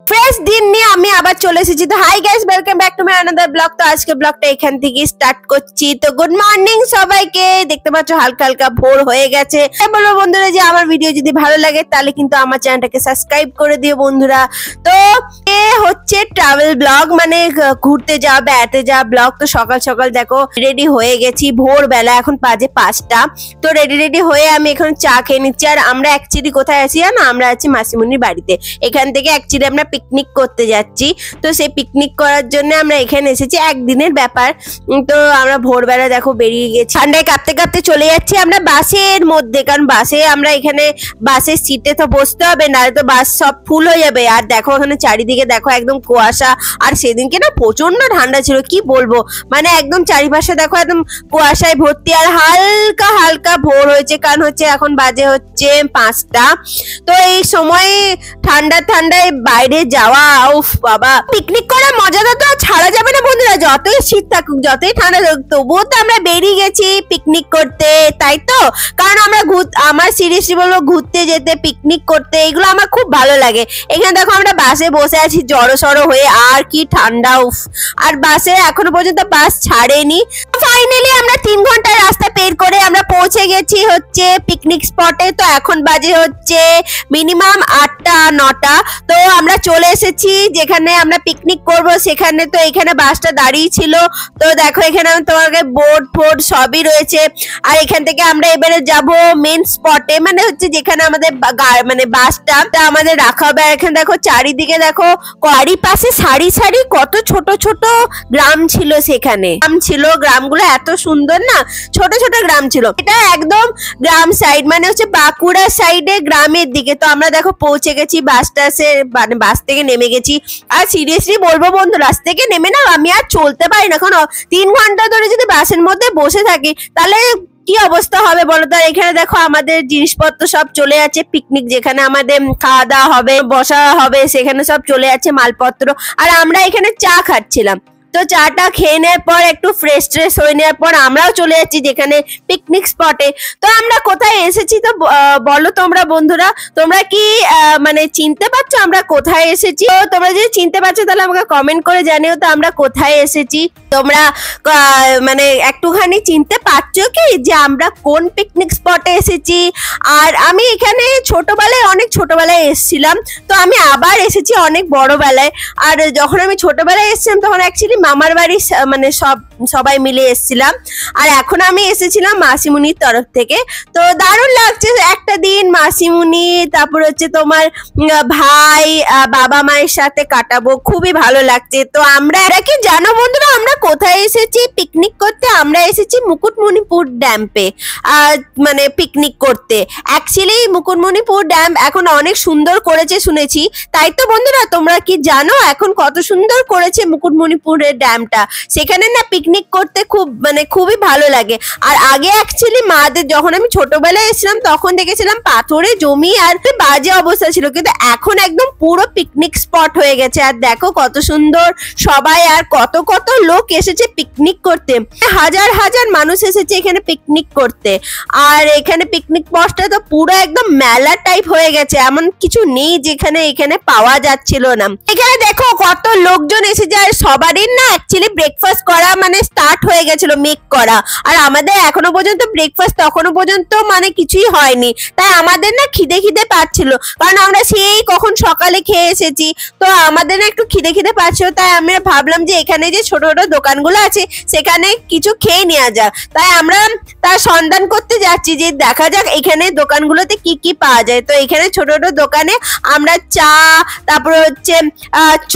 Fresh দিন নিয়ে আমি আবার চলে এসেছি। তো hi guys, welcome back to my another blog. তো আজকে ব্লগটা এখান থেকে স্টার্ট করছি। তো গুড মর্নিং সবাইকে। দেখতে পাচ্ছ হালকা হালকা ভোর হয়ে গেছে। বলবো বন্ধুরা যে আমার ভিডিও যদি ভালো লাগে তাহলে কিন্তু আমার চ্যানেলটাকে সাবস্ক্রাইব করে দিও বন্ধুরা। তো এ হচ্ছে ট্রাভেল ব্লগ, মানে ঘুরতে যাওয়া বেড়াতে যাওয়া ব্লগ। তো সকাল সকাল দেখো রেডি হয়ে গেছি, ভোরবেলা এখন বাজে 5টা। তো রেডি হয়ে আমি এখন চা খেয়ে নিচ্ছি। আর আমরা অ্যাকচুয়ালি কোথায় আছি জানো? আমরা আছি মাসিমণির বাড়িতে। এখান থেকে অ্যাকচুয়ালি আমরা পিকনিক করতে যাচ্ছি। তো সেই পিকনিক করার জন্য আমরা এখানে এসেছি, একদিনের ব্যাপার। তো আমরা ভোরবেলা দেখো বেরিয়ে গেছি, ঠান্ডায় কাঁপতে কাঁপতে চলে যাচ্ছি আমরা বাসের মধ্যে। কারণ বাসে আমরা এখানে বাসের সিটে তো বসতে হবে, না তো বাস সব ফুল হয়ে যাবে। আর দেখো এখানে চারিদিকে দেখো একদম কুয়াশা। আর সেদিনকে না প্রচন্ড ঠান্ডা ছিল, কি বলবো, মানে একদম চারিপাশে দেখো একদম কুয়াশায় ভর্তি। আর হালকা হালকা ভোর হয়েছে, কারণ হচ্ছে এখন বাজে হচ্ছে 5টা। তো এই সময় ঠান্ডায় বাইরে যাওয়া, উফ বাবা, পিকনিক করার মজাটা তো ছাড়া যাবে না বন্ধুরা। যতই শীত থাকুক, যতই ঠান্ডা থাকুক, তবুও তো আমরা বেরিয়ে গেছি পিকনিক করতে, তাই তো? কারণ আমরা আমার সিরিয়াসলি বলবো, ঘুরতে যেতে, পিকনিক করতে, এগুলো আমার খুব ভালো লাগে। এখানে দেখো আমরা বাসে বসে আছি জড়সড় হয়ে, আর কি ঠান্ডা, উফ। আর বাসে এখনো পর্যন্ত বাস ছাড়েনি। ফাইনালি আমরা 3 ঘন্টার রাস্তা পের করে আমরা পৌঁছে গেছি হচ্ছে পিকনিক স্পটে। তো এখন বাজে হচ্ছে মিনিমাম 8টা 9টা। তো আমরা চলে এসেছি যেখানে আমরা পিকনিক করব সেখানে। তো এখানে বাসটা দাঁড়িয়ে ছিল। তো দেখো এখানে তোমাকে বোর্ড ফোর্ড সবই রয়েছে। আর এখান থেকে আমরা এবারে যাব মেন স্পটে, মানে হচ্ছে যেখানে আমাদের মানে বাসটা আমাদের রাখা হবে। এখানে দেখো চারিদিকে দেখো চারিপাশে সারি সারি কত ছোট ছোট গ্রাম ছিল। সেখানে গ্রাম ছিল, গ্রামগুলো এত সুন্দর না, ছোট ছোট গ্রাম ছিল। এটা একদম গ্রাম সাইড, মানে হচ্ছে বাঁকুড়া সাইডে গ্রামের দিকে। তো আমরা দেখো পৌঁছে গেছি, মানে বাস থেকে নেমে গেছি। আর সিরিয়াসলি বলবো বন্ধু, রাস্তা থেকে নেমে না আমি আর চলতে পারি না। কারণ 3 ঘন্টা ধরে যদি বাসের মধ্যে বসে থাকি তাহলে কি অবস্থা হবে বলো তো? এখানে দেখো আমাদের জিনিসপত্র সব চলে যাচ্ছে, পিকনিক যেখানে আমাদের খাওয়া দাওয়া হবে, বসা হবে, সেখানে সব চলে যাচ্ছে মালপত্র। আর আমরা এখানে চা খাচ্ছিলাম। তো চাটা খেয়ে নেওয়ার পর একটু ফ্রেশ হয়ে নেওয়ার পর আমরাও চলে যাচ্ছি যেখানে পিকনিক স্পটে। তো আমরা কোথায় এসেছি তো বলো তোমরা বন্ধুরা, তোমরা কি মানে চিনতে পারছো আমরা কোথায় এসেছি? তো তোমরা যদি চিনতে পারছো তাহলে আমাকে কমেন্ট করে জানিও তো আমরা কোথায় এসেছি। তোমরা মানে একটুখানি চিনতে পারছো কি যে আমরা কোন পিকনিক স্পটে এসেছি? আর আমি এখানে অনেক ছোটবেলায় এসেছিলাম। তো আমি আবার এসেছি অনেক বড়বেলায়। আর যখন আমি ছোটবেলায় এসেছিলাম তখন অ্যাকচুয়ালি মামার বাড়ি, মানে সবাই মিলে এসেছিলাম। আর এখন আমি এসেছিলাম মাসিমণির তরফ থেকে। তো দারুণ লাগছে একটা দিন মাসিমণি, তারপর হচ্ছে তোমার ভাই, বাবা মায়ের সাথে কাটাবো, খুবই ভালো লাগছে। তো আমরা কি জানো বন্ধুরা আমরা কোথায় এসেছি পিকনিক করতে? আমরা এসেছি মুকুটমণিপুর ড্যাম্পে, মানে পিকনিক করতে। অ্যাকচুয়ালি মুকুটমণিপুর ড্যাম এখন অনেক সুন্দর করেছে শুনেছি, তাই তো বন্ধুরা? তোমরা কি জানো এখন কত সুন্দর করেছে মুকুটমণিপুরের ড্যামটা? সেখানে না পিকনিক করতে খুবই ভালো লাগে। আর আগে অ্যাকচুয়ালি মাদের, যখন আমি ছোটবেলায় এসেছিলাম তখন দেখেছিলাম পাথরে জমি আর বাজে অবস্থা ছিল, কিন্তু এখন একদম পুরো পিকনিক স্পট হয়ে গেছে। আর দেখো কত সুন্দর সবাই, আর কত কত লোক এসেছে পিকনিক করতে, হাজার হাজার মানুষ এসেছে এখানে পিকনিক করতে। আর এখানে পিকনিক স্পটটা তো পুরো একদম মেলা টাইপ হয়ে গেছে, এমন কিছু নেই যেখানে এখানে পাওয়া যাচ্ছিল না। এখানে দেখো কত লোকজন এসেছে, আর সবারই না অ্যাকচুয়ালি ব্রেকফাস্ট করা মানে স্টার্ট হয়ে গেছিল, মেক করা। আর আমাদের এখনো পর্যন্ত ব্রেকফাস্ট তখনো পর্যন্ত মানে কিছুই হয়নি, তাই আমাদের না খিদে পাচ্ছিল। কারণ আমরা সেই কখন সকালে খেয়ে এসেছি, তো আমাদের না একটু খিদে পাচ্ছিল। তাই আমরা ভাবলাম যে এখানে যে ছোট ছোট দোকানগুলো আছে সেখানে কিছু খেয়ে নেওয়া যাক। তাই আমরা তার সন্ধান করতে যাচ্ছি যে দেখা যাক এখানে দোকানগুলোতে কি কি পাওয়া যায়। তো এখানে ছোট ছোট দোকানে আমরা চা, তারপর হচ্ছে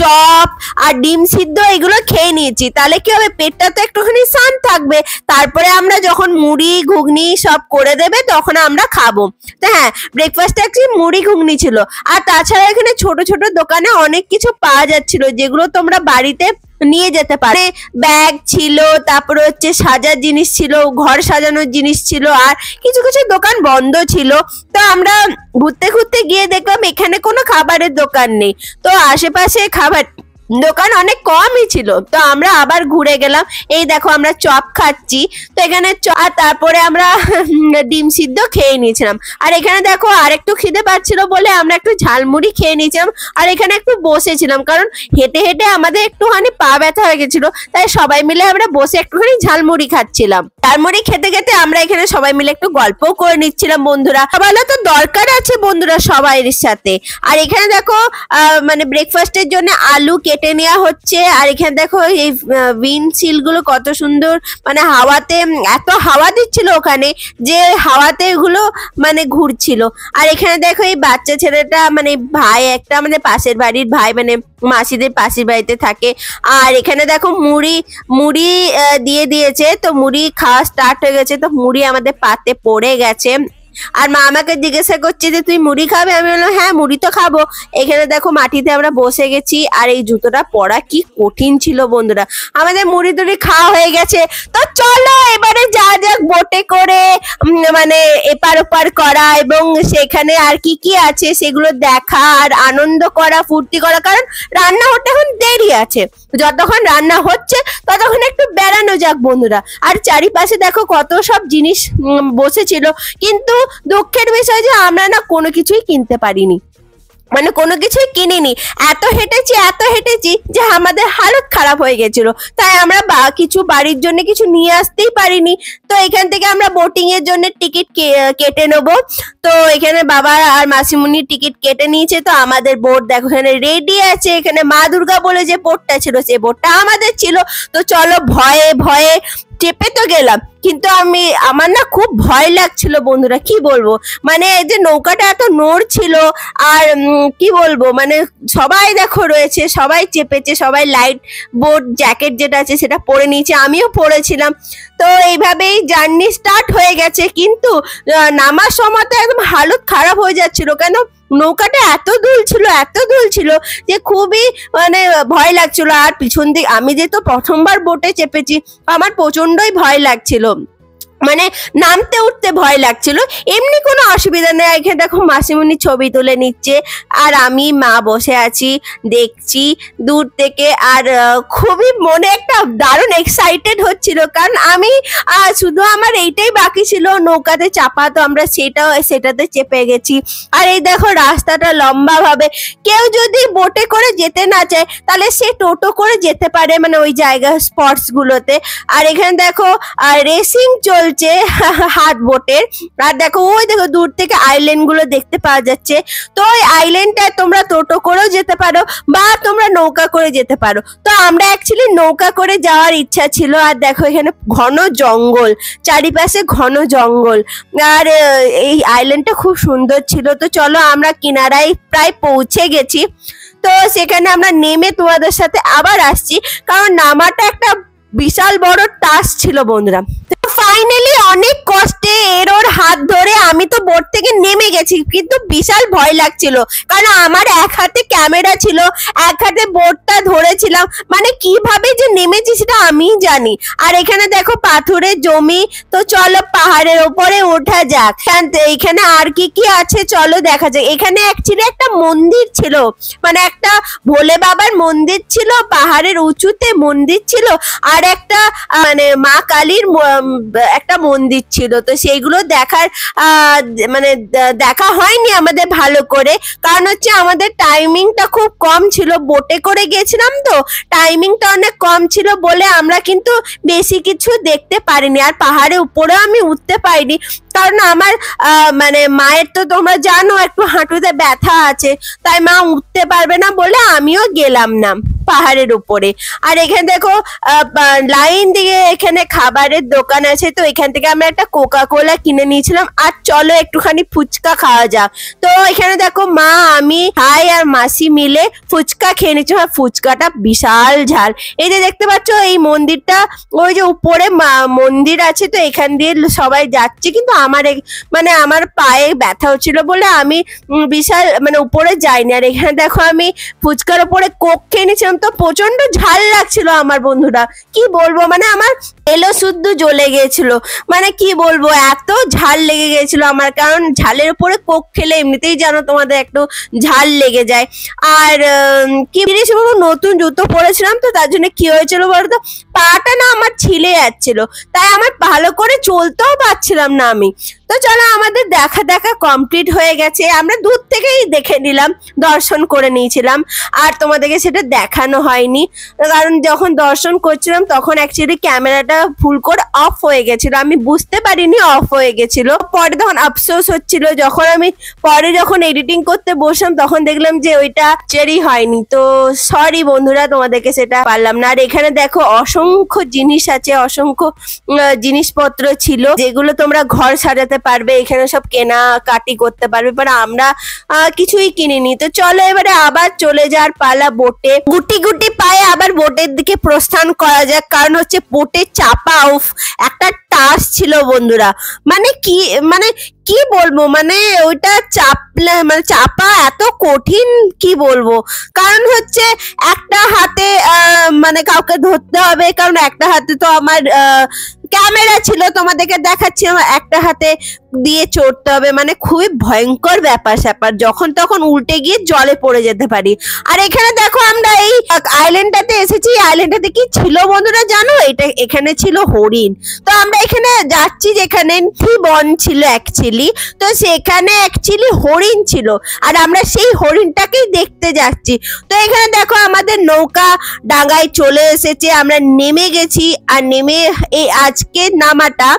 চপ আর ডিম সিদ্ধ এগুলো খেয়ে নিয়েছি। তাহলে কি হবে, পেটটা তো একটুখানি শান্ত থাকবে। তারপরে আমরা যখন মুড়ি ঘুগনি সব করে দেবে তখন আমরা খাবো। তো হ্যাঁ, ব্রেকফাস্টে অ্যাকচুয়ালি মুড়ি ঘুগনি ছিল। আর তাছাড়া এখানে ছোট ছোট দোকানে অনেক কিছু পাওয়া যাচ্ছিল যেগুলো তোমরা বাড়িতে নিয়ে যেতে পারে। ব্যাগ ছিল, তারপর হচ্ছে সাজার জিনিস ছিল, ঘর সাজানোর জিনিস ছিল। আর কিছু কিছু দোকান বন্ধ ছিল। তো আমরা ঘুরতে গিয়ে দেখলাম এখানে কোনো খাবারের দোকান নেই। তো আশেপাশে দোকান অনেক কমই ছিল। তো আমরা আবার ঘুরে গেলাম। এই দেখো আমরা চপ খাচ্ছি, তো এখানে তারপরে আমরা ডিম সিদ্ধ খেয়ে নিয়েছিলাম। আর এখানে দেখো আরেকটু খিদে পাচ্ছিল বলে আমরা একটু ঝালমুড়ি খেয়ে নিয়েছিলাম। আর এখানে একটু বসেছিলাম, কারণ হেঁটে হেঁটে আমাদের একটুখানি পা ব্যথা হয়ে গেছিল, তাই সবাই মিলে আমরা বসে একটুখানি ঝালমুড়ি খাচ্ছিলাম। ঝালমুড়ি খেতে খেতে আমরা এখানে সবাই মিলে একটু গল্পও করে নিচ্ছিলাম বন্ধুরা। ভালো তো দরকার আছে বন্ধুরা সবাই সাথে। আর এখানে দেখো মানে ব্রেকফাস্টের জন্য আলু কেটে নেওয়া হচ্ছে। আর এখানে দেখো এই উইন্ডশিল্ড গুলো কত সুন্দর, মানে হাওয়াতে এত হাওয়া দিচ্ছিল ওখানে যে হাওয়াতে এগুলো মানে ঘুরছিল। আর এখানে দেখো এই বাচ্চা ছেলেটা মানে ভাই একটা আমাদের পাশের বাড়ির ভাই, মানে মাসিদের পাশের বাড়িতে থাকে। আর এখানে দেখো মুড়ি মুড়ি দিয়ে দিয়েছে, তো মুড়ি খাওয়া স্টার্ট হয়ে গেছে। তো মুড়ি আমাদের পাতে পড়ে গেছে। আর মা আমাকে জিজ্ঞাসা করছে যে তুই মুড়ি খাবে, আমি বললাম হ্যাঁ মুড়ি তো খাবো। এখানে দেখো মাটিতে আমরা বসে গেছি। আর এই জুতোটা পরা কি কঠিন ছিল বন্ধুরা। আমাদের মুড়ি টুড়ি খাওয়া হয়ে গেছে, তো চলো এবারে যা যাক বোটে করে মানে এপার ওপার করা, এবং সেখানে আর কি কি আছে সেগুলো দেখা আর আনন্দ করা, ফুর্তি করা। কারণ রান্না হতে এখন দেরি আছে, যতক্ষণ রান্না হচ্ছে ততক্ষণ একটু বেড়ানো যাক বন্ধুরা। আর চারিপাশে দেখো কত সব জিনিস বসেছিল, কিন্তু দুঃখের বিষয় যে আমরা না কোনো কিছুই কিনতে পারিনি, মানে কোনো কিছুই কিনিনি। এত হেঁটেছি যে আমাদের হালত খারাপ হয়ে গেছিল, তাই আমরা কিছু বাড়ির জন্য কিছু নিয়ে আসতেই পারিনি। তো এখান থেকে আমরা বোটিং এর জন্য টিকিট কেটে নেবো। তো এখানে বাবা আর মাসিমুনির টিকিট কেটে নিয়েছে। তো আমাদের বোট দেখো এখানে রেডি আছে। এখানে মা দুর্গা বলে যে বোটটা ছিল সেই বোটটা আমাদের ছিল। তো চলো ভয়ে ভয়ে চেপে তো গেলাম, কিন্তু আমার না খুব ভয় লাগছিল বন্ধুরা, কি বলবো। মানে এই যে নৌকাটা এত নড়ছিল, আর কি বলবো, মানে সবাই দেখো রয়েছে, সবাই চেপেছে, সবাই লাইট বোট জ্যাকেট যেটা আছে সেটা পরে নিয়েছে, আমিও পরেছিলাম। তো এইভাবেই জার্নি স্টার্ট হয়ে গেছে, কিন্তু নামার সময় তো একদম হালত খারাপ হয়ে যাচ্ছিল। কেন নৌকাটা এত দুল ছিল যে খুবই মানে ভয় লাগছিল। আর পিছন দিক আমি যেহেতু প্রথমবার বোটে চেপেছি, আমার প্রচন্ডই ভয় লাগছিল, মানে নামতে উঠতে ভয় লাগছিল। এমনি কোনো অসুবিধা নেই। এখানে দেখো মাসিমণি ছবি তুলে নিচ্ছে, আর আমি মা বসে আছি দেখছি দূর থেকে। আর খুবই মনে একটা দারুণ এক্সাইটেড হচ্ছিল, কারণ আমি শুধু আমার এইটাই বাকি ছিল নৌকাতে চাপা, তো আমরা সেটাতে চেপে গেছি। আর এই দেখো রাস্তাটা লম্বা ভাবে, কেউ যদি বোটে করে যেতে না চায় তাহলে সে টোটো করে যেতে পারে, মানে ওই জায়গা স্পটস গুলোতে। আর এখানে দেখো রেসিং চলছে হাত বোটের। আর দেখো ওই দেখো দূর থেকে আইল্যান্ড গুলো দেখতে পাওয়া যাচ্ছে। তো ওই আইল্যান্ডটায় তোমরা টোটো করেও যেতে পারো বা তোমরা নৌকা করে যেতে পারো। তো আমরা অ্যাকচুয়ালি নৌকা করে যাওয়ার ইচ্ছা ছিল। আর দেখো এখানে ঘন জঙ্গল, চারিপাশে ঘন জঙ্গল। আর এই আইল্যান্ডটা খুব সুন্দর ছিল। তো চলো আমরা কিনারায় প্রায় পৌঁছে গেছি। তো সেখানে আমরা নেমে তোমাদের সাথে আবার আসছি, কারণ নামাটা একটা বিশাল বড় টাস্ক ছিল বন্ধুরা। ফাইনালি অনেক কষ্টে এর হাত ধরে আমি তো বোট থেকে নেমে গেছি, কিন্তু বিশাল ভয় লাগছিল, কারণ আমার এক হাতে ক্যামেরা ছিল, এক হাতে বোটটা ধরেছিলাম, মানে কিভাবে যে নেমেছি সেটা আমিই জানি। আর এখানে দেখো পাথরের জমি। তো চলো পাহাড়ের ওপরে ওঠা যাক। এখানে আর কি কি আছে চলো দেখা যাক। এখানে অ্যাকচুয়ালি একটা মন্দির ছিল, মানে একটা ভোলে বাবার মন্দির ছিল, পাহাড়ের উঁচুতে মন্দির ছিল, আর একটা মানে মা কালীর একটা মন্দির ছিল। তো সেইগুলো দেখার মানে দেখা হয়নি আমাদের ভালো করে, কারণ হচ্ছে আমাদের টাইমিংটা খুব কম ছিল, বোটে করে গেছিলাম তো টাইমিংটা অনেক কম ছিল বলে আমরা কিন্তু বেশি কিছু দেখতে পারিনি। আর পাহাড়ের উপরে আমি উঠতে পারিনি, কারণ আমার মানে মায়ের তো তোমরা জানো একটু হাঁটুতে ব্যথা আছে, তাই মা উঠতে পারবে না বলে আমিও গেলাম না পাহাড়ের উপরে। আর এখানে দেখো লাইন দিয়ে এখানে খাবারের দোকান আছে, তো এখান থেকে আমরা একটা কোকা কোলা কিনে নিয়েছিলাম। আর চলো একটুখানি ফুচকা খাওয়া যাক। তো এখানে দেখো মা, আমি, ভাই আর মাসি মিলে ফুচকা খেয়ে নিচ্ছি। আর ফুচকাটা বিশাল ঝাল। এই যে দেখতে পাচ্ছ এই মন্দিরটা, ওই যে উপরে মন্দির আছে, তো এখান দিয়ে সবাই যাচ্ছে, কিন্তু মানে আমার পায়ে ব্যথা হচ্ছিল বলে আমি বিশাল মানে উপরে যাইনি। আর এখানে দেখো আমি ফুচকার উপরে কোক খেয়ে নিয়েছিলাম, তো প্রচন্ড ঝাল লাগছিল আমার বন্ধুরা, কি বলবো, মানে আমার এলো শুদ্ধ জ্বলে গিয়েছিল, মানে কি বলবো, এত ঝাল লেগে গিয়েছিল আমার। কারণ ঝালের উপরে কোক খেলে এমনিতেই জানো তোমাদের একটু ঝাল লেগে যায়। আর কি বেরিয়েছে বলবো, নতুন জুতো পরেছিলাম তো তার জন্য কি হয়েছিল বলতো, পাটা না আমার ছিলে যাচ্ছিল, তাই আমার ভালো করে চলতেও পারছিলাম না আমি। তো চলো, আমাদের দেখা কমপ্লিট হয়ে গেছে, আমরা দূর থেকেই দেখে নিলাম, দর্শন করে নিয়েছিলাম। আর তোমাদেরকে সেটা দেখানো হয়নি, কারণ যখন দর্শন করছিলাম তখন অ্যাকচুয়ালি ক্যামেরাটা ভুল করে অফ হয়ে গেছিল, আমি বুঝতে পারিনি অফ হয়ে গেছিল। পরে তখন আফসোস হচ্ছিল, যখন আমি পরে যখন এডিটিং করতে বসলাম তখন দেখলাম যে ওইটা চেরি হয়নি। তো সরি বন্ধুরা, তোমাদেরকে সেটা পারলাম না। আর এখানে দেখো অসংখ্য জিনিস আছে, অসংখ্য জিনিসপত্র ছিল যেগুলো তোমরা ঘর সাজাতে পারবে, এখানে সব কেনাকাটি করতে পারবে, বাট আমরা কিছুই কিনিনি। তো চলো এবারে আবার চলে যাওয়ার পালা বোটে, গুটি গুটি পায়ে আবার বোটের দিকে প্রস্থান করা যাক। কারণ হচ্ছে বোটে চাপা উফ একটা টাস ছিল বন্ধুরা, মানে কি বলবো, মানে ওইটা চাপলে মানে চাপা এত কঠিন, কি বলবো। কারণ হচ্ছে একটা হাতে মানে কাউকে ধরতে হবে, কারণ একটা হাতে তো আমার ক্যামেরা ছিল, তোমাদেরকে দেখাচ্ছি, আমার একটা হাতে দিয়ে চড়তে হবে, মানে খুবই ভয়ঙ্কর ব্যাপার স্যাপার, যখন তখন উল্টে গিয়ে জলে পড়ে যেতে পারি। আর এখানে দেখো আমরা এই আইল্যান্ডটাতে এসেছি, আইল্যান্ডটাতে কি ছিল বন্ধুরা জানো, এখানে ছিল হরিণ। তো আমরা এখানে যাচ্ছি যেখানে বন ছিল অ্যাকচুয়ালি, তো সেখানে অ্যাকচুয়ালি হরিণ ছিল, আর আমরা সেই হরিণটাকেই দেখতে যাচ্ছি। তো এখানে দেখো আমাদের নৌকা ডাঙায় চলে এসেছে, আমরা নেমে গেছি। আর নেমে এই আজকে নামাটা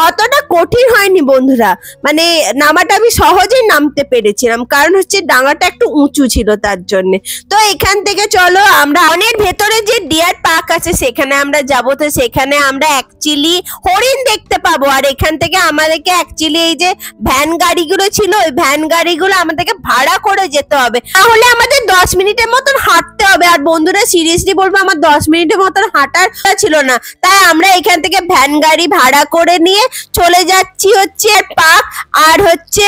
অতটা কঠিন হয়নি বন্ধুরা, মানে নামাটা আমি সহজেই নামতে পেরেছিলাম, কারণ হচ্ছে ডাঙাটা একটু উঁচু ছিল তার জন্য। তো এখান থেকে চলো আমরা অনেক ভেতরে যে ডিয়ার পার্ক আছে সেখানে আমরা যাবো। তো সেখানে আমরা অ্যাকচুয়ালি হরিণ দেখতে পাবো। আর এখান থেকে আমাদেরকে অ্যাকচুয়ালি এই যে ভ্যান গাড়িগুলো ছিল, ওই ভ্যান গাড়িগুলো আমাদেরকে ভাড়া করে যেতে হবে, তাহলে আমাদের 10 মিনিটের মতন হাঁটতে হবে। আর বন্ধুরা সিরিয়াসলি বলবো, আমার 10 মিনিটের মতন হাঁটার ছিল না, তাই আমরা এখান থেকে ভ্যান গাড়ি ভাড়া করে নিয়ে চলে যাচ্ছি হচ্ছে পার্ক, আর হচ্ছে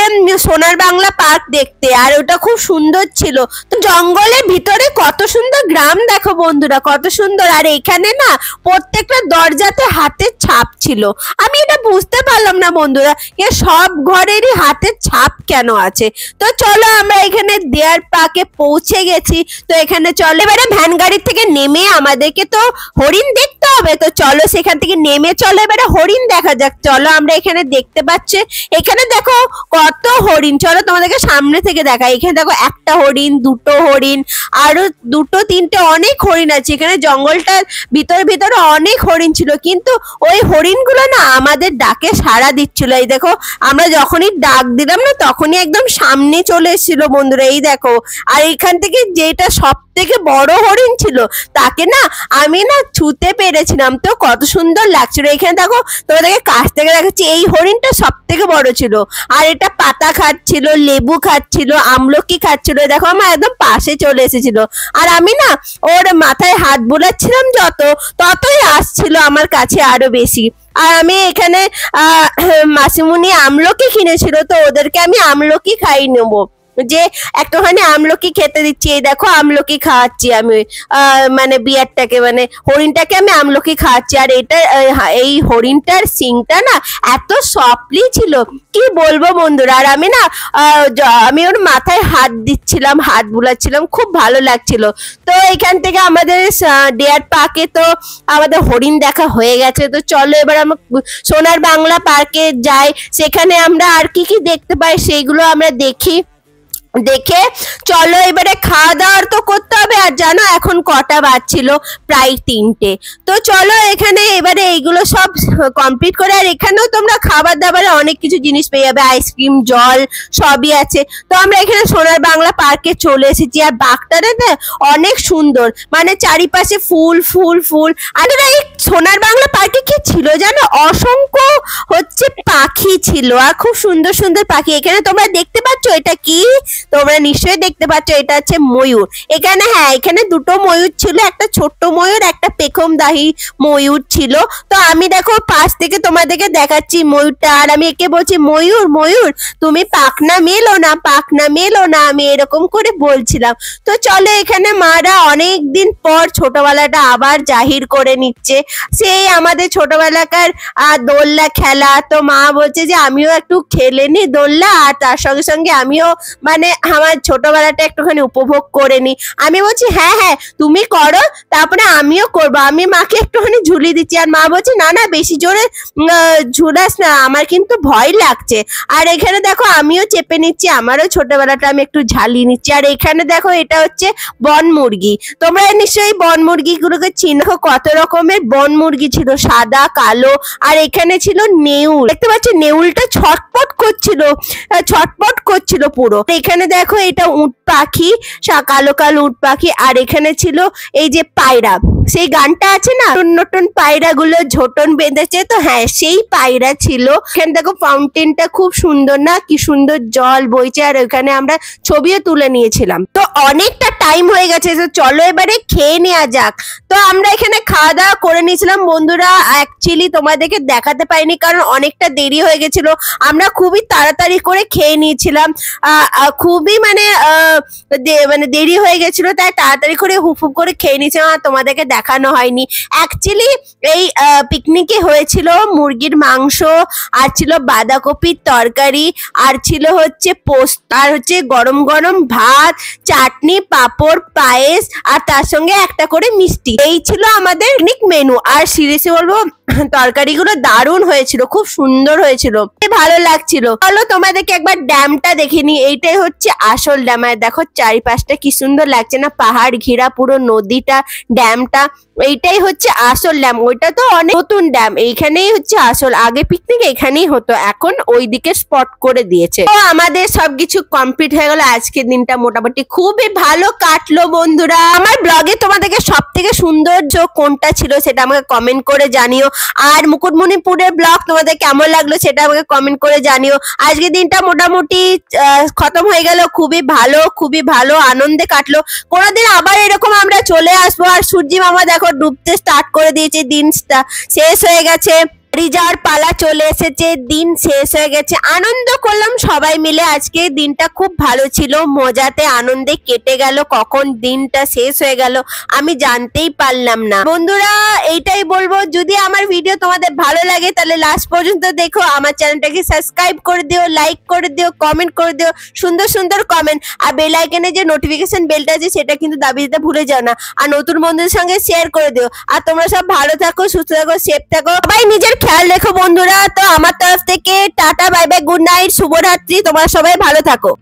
সোনার বাংলা পার্ক দেখতে। আর ওটা খুব সুন্দর ছিল, তো জঙ্গলের ভিতরে কত সুন্দর গ্রাম দেখো বন্ধুরা, কত সুন্দর। আর এখানে না প্রত্যেকটা দরজাতে হাতের ছাপ ছিল, আমি এটা বুঝতে পারলাম না বন্ধুরা, এ সব ঘরেরই হাতের ছাপ কেন আছে। তো চলো আমরা এখানে ডিয়ার পার্কে পৌঁছে গেছি। তো এখানে চলো এবারে ভ্যান গাড়ি থেকে নেমে আমাদেরকে তো হরিণ দেখতে হবে, তো চলো সেখান থেকে নেমে চলো এবারে হরিণ দেখা যাক। চলো আমরা এখানে দেখতে পাচ্ছি, এখানে দেখো কত হরিণ, চলো তোমাদেরকে সামনে থেকে দেখাই। এখানে দেখো একটা হরিণ, দুটো হরিণ, আরো দুটো তিনটে অনেক হরিণ আছে। এখানে জঙ্গলটার ভিতরে অনেক হরিণ ছিল, কিন্তু ওই হরিণগুলো না আমাদের ডাকে সাড়া দিচ্ছিল। এই দেখো আমরা যখনই ডাক দিলাম না তখনই একদম সামনে চলে এসেছিল বন্ধুরা, এই দেখো। আর এখান থেকে যেটা সব থেকে বড় হরিণ ছিল তাকে না আমি না ছুতে পেরেছিলাম, তো কত সুন্দর লাগছিল। এখানে দেখো তোমাদেরকে কাছ থেকে দেখাচ্ছি, এই হরিণটা সব থেকে বড় ছিল, আর এটা পাতা খাচ্ছিল, লেবু খাচ্ছিল, আমলকি খাচ্ছিল, দেখো আমার একদম পাশে চলে এসেছিল। আর আমি না ওর মাথায় হাত বোলাচ্ছিলাম, ততই আসছিল আমার কাছে আরো বেশি। আর আমি এখানে মাসিমুনি আমলকি কিনেছিল, তো ওদেরকে আমি আমলকি খাই নেবো, যে একটুখানি আমলকি খেতে দিচ্ছি। এই দেখো আমলকি খাওয়াচ্ছি আমি, মানে বিয়ারটাকে মানে হরিণটাকে আমি আমলকি খাওয়াচ্ছি। আর এটা এই হরিণটার সিংটা না এত সফটলি ছিল, কি বলবো বন্ধুরা। আর আমি না আমি ওর মাথায় হাত দিচ্ছিলাম, হাত বুলাচ্ছিলাম, খুব ভালো লাগছিল। তো এখান থেকে আমাদের ডিয়ার পার্কে তো আমাদের হরিণ দেখা হয়ে গেছে। তো চলো এবার আমরা সোনার বাংলা পার্কে যাই, সেখানে আমরা আর কি কি দেখতে পাই সেইগুলো আমরা দেখে চলো এবারে খাওয়া দাওয়ার তো করতে হবে। আর জানো এখন কটা বাজছিল, প্রায় 3টে। তো চলো এখানে এবারে এইগুলো সব কমপ্লিট করে, আর এখানেও তোমরা খাবার দাবারে অনেক কিছু জিনিস পেয়ে যাবে, আইসক্রিম, জল সবই আছে। তো আমরা এখানে সোনার বাংলা পার্কে চলে এসেছি। আর বাঘটারে না অনেক সুন্দর, মানে চারিপাশে ফুল ফুল ফুল। আর এই সোনার বাংলা পার্কে কি ছিল জানো, অসংখ্য হচ্ছে পাখি ছিল, আর খুব সুন্দর সুন্দর পাখি। এখানে তোমরা দেখতে পাচ্ছ এটা কি তোমরা নিশ্চয়ই দেখতে পাচ্ছ এটা হচ্ছে ময়ূর। এখানে হ্যাঁ এখানে দুটো ময়ূর ছিল, একটা ছোট্ট ময়ূর একটা পেখমদাহি ময়ূর ছিল। তো আমি দেখো পাশ থেকে তোমাদেরকে দেখাচ্ছি ময়ূরটা, আর আমি একে বলছি ময়ূর ময়ূর তুমি পাখনা মেলো না, পাখনা মেলো না, আমি এরকম করে বলছিলাম। তো চলো এখানে মারা অনেক দিন পর ছোটবেলাটা আবার জাহির করে নিচ্ছে, সেই আমাদের ছোটবেলাকার দোলনা খেলা। তো মা বলছে যে আমিও একটু খেলে নি দোলনা, আর তার সঙ্গে সঙ্গে আমিও মানে আমার ছোটবেলাটা একটুখানি উপভোগ করে নি। আমি বলছি হ্যাঁ হ্যাঁ তুমি করো, তারপরে আমিও করবো, আমি মাকে একটুখানি ঝুলিয়ে দিচ্ছি। আর মা বলছে না না বেশি জোরে ঝুলাস না, আমার কিন্তু ভয় লাগছে। আর এখানে দেখো আমিও চেপে নিচ্ছি, আমারও ছোটবেলাটা আমি একটু ঝালিয়ে নিচ্ছি। আর এখানে দেখো এটা হচ্ছে বন মুরগি, তোমরা নিশ্চয়ই বন মুরগি গুলোকে চিনো, কত রকমের বন মুরগি ছিল, সাদা কালো। আর এখানে ছিল নেউল, দেখতে পাচ্ছ নেউলটা ছটপট করছিল, ছটপট করছিল পুরো। এখানে দেখো এটা উট পাখি, কালো কালো উট পাখি। আর এখানে ছিল এই যে পায়রা, সেই গানটা আছে না নতুন নতুন পায়রা গুলো ঝোটন বেঁধেছে, তো হ্যাঁ সেই পায়রা ছিল। এখানে দেখো ফাউন্টেনটা খুব সুন্দর না, কি সুন্দর জল বইছে, আর ওখানে আমরা ছবিও তুলে নিয়েছিলাম। তো অনেকটা টাইম হয়ে গেছে, তো চলো এবারে খেয়ে নেওয়া যাক। তো আমরা এখানে খাওয়া দাওয়া করে নিয়েছিলাম বন্ধুরা, অ্যাকচুয়ালি তোমাদেরকে দেখাতে পাইনি কারণ অনেকটা দেরি হয়ে গেছিল, আমরা খুবই তাড়াতাড়ি করে খেয়ে নিয়েছিলাম। খুবই মানে দেরি হয়ে গেছিল, তাই তাড়াতাড়ি করে হুফ করে খেয়ে নিয়েছিলাম, আর তোমাদেরকে দেখানো হয়নি। অ্যাকচুয়ালি এই পিকনিকে হয়েছিল মুরগির মাংস, আর ছিল বাঁধাকপির তরকারি, আর ছিল হচ্ছে পোস্ত, আর হচ্ছে গরম গরম ভাত, চাটনি, পাঁপড়, পায়েস, আর তার সঙ্গে একটা করে মিষ্টি। এই ছিল আমাদের পিকনিক মেনু। আর সিরিয়াসলি বলবো তরকারিগুলো দারুণ হয়েছিল, খুব সুন্দর হয়েছিল, ভালো লাগছিল। চলো তোমাদেরকে একবার ড্যামটা দেখে নি, এইটাই হচ্ছে আসল ড্যাম। আর দেখো চারিপাশটা কি সুন্দর লাগছে না, পাহাড় ঘেরা পুরো নদীটা, ড্যামটা, এইটাই হচ্ছে আসল ড্যাম। ওইটা তো অনেক নতুন ড্যাম, এইখানেই হচ্ছে আসল, আগে পিকনিক এখানেই হতো, এখন ওইদিকে স্পট করে দিয়েছে। তো আমাদের সবকিছু কমপ্লিট হয়ে গেল, আজকের দিনটা মোটামুটি খুবই ভালো কাটলো বন্ধুরা। আমার ব্লগে তোমাদেরকে সব থেকে সৌন্দর্য কোনটা ছিল সেটা আমাকে কমেন্ট করে জানিও, আর মুকুটমণিপুরের ব্লগ তোমাদের কেমন লাগলো সেটা আমাকে কমেন্ট করে জানিও। আজকের দিনটা মোটামুটি খতম হয়ে গেল, খুবই ভালো আনন্দে কাটলো। কোনোদিন আবার এরকম আমরা চলে আসবো। আর সূর্যি মামা দেখো ডুবতে স্টার্ট করে দিয়েছে, দিনটা শেষ হয়ে গেছে, যাওয়ার পালা চলে এসেছে, দিন শেষ হয়ে গেছে। আনন্দ করলাম সবাই মিলে, আজকে দিনটা খুব ভালো ছিল, মজাতে আনন্দে কেটে গেল, কখন দিনটা শেষ হয়ে গেল আমি জানতেই পারলাম না। বন্ধুরা এইটাই বলবো, যদি আমার ভিডিও তোমাদের ভালো লাগে তাহলে লাস্ট পর্যন্ত দেখো, আমার চ্যানেলটাকে সাবস্ক্রাইব করে দিও, লাইক করে দিও, কমেন্ট করে দিও, সুন্দর সুন্দর কমেন্ট, আর বেল আইকনে যে নোটিফিকেশন বেলটা আছে সেটা কিন্তু দাবি দিতে ভুলে যাও না, আর নতুন বন্ধুদের সঙ্গে শেয়ার করে দিও। আর তোমরা সব ভালো থাকো, সুস্থ থাকো, সেফ থাকো, সবাই নিজের খেয়াল রেখো বন্ধুরা। তো আমার তরফ থেকে tata, bye bye, good night, শুভরাত্রি, তোমরা সবাই ভালো থাকো।